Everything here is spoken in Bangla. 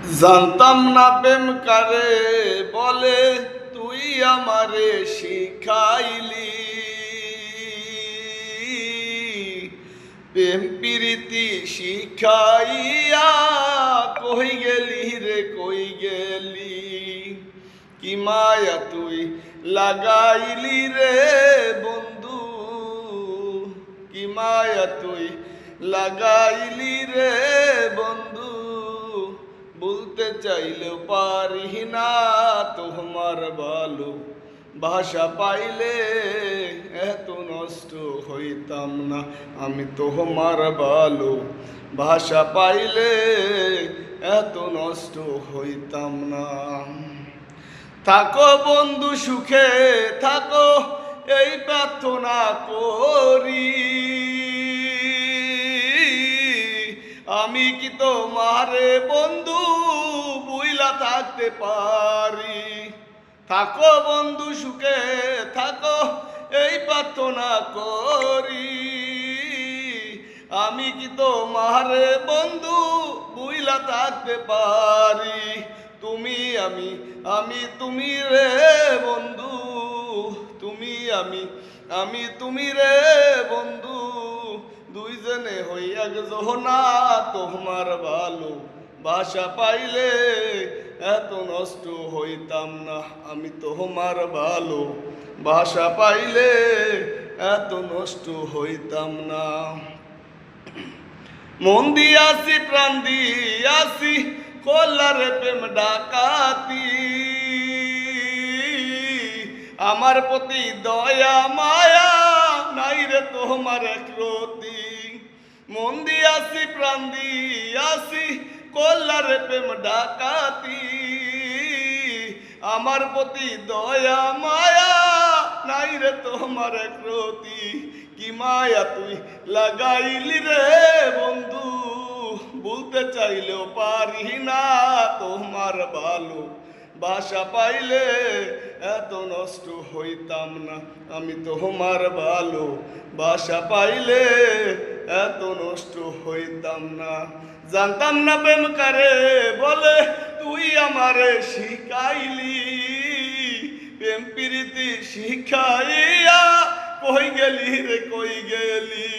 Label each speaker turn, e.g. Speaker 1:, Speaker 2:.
Speaker 1: জানতাম না প্রেম কারে বলে, তুই আমারে শিখাইলি। প্রেম প্রীতি শিখাইয়া কই গেলি রে কই গেলি। কি মায়া তুই লাগাইলি রে বন্ধু, কি মায়া তুই লাগাইলি রে বন্ধু। বলতে চাইলেও পারি না তোমার ভালো ভাষা পাইলে এত নষ্ট হইতাম না। আমি তোমার ভালো ভাষা পাইলে এত নষ্ট হইতাম না। থাকো বন্ধু সুখে থাকো, এই প্রার্থনা করি। আমি কি তোমারে বন্ধু বুইলা থাকতে পারি। থাকো বন্ধু সুখে থাকো, এই প্রার্থনা করি। আমি কি তোমারে বন্ধু বুইলা থাকতে পারি। তুমি আমি তুমি রে বন্ধু, তুমি আমি তুমি রে বন্ধু। দুইজনে হই একজনা তোমার ভালো ভাষা পাইলে এত নষ্ট হইতাম না। আমি তোমার ভালো ভাষা পাইলে এত নষ্ট হইতাম না। মন দিয়াছি প্রাণ দিয়াছি কল্লারে প্রেম ডাকাতি। আমার প্রতি দয়া মায়া নাই রে তোমার একরতি। মন দিয়াছি প্রাণ দিয়াছি কল্লারে প্রেম ডাকাতি। আমার প্রতি দয়া মায়া নাই রে তোমার একরতি। কি মায়া তুই লাগাইলি রে বন্ধু, বলতে চাইলেও পারি না তোমার ভালো ভাষা পাইলে এত নষ্ট হইতাম না। আমি তোমার ভালো ভাষা পাইলে এত নষ্ট হইতাম না। জানতাম না প্রেম কারে বলে, তুই আমারে শিখাইলি। প্রেম প্রীতি শিখাইয়া কই গেলি রে কই গেলি।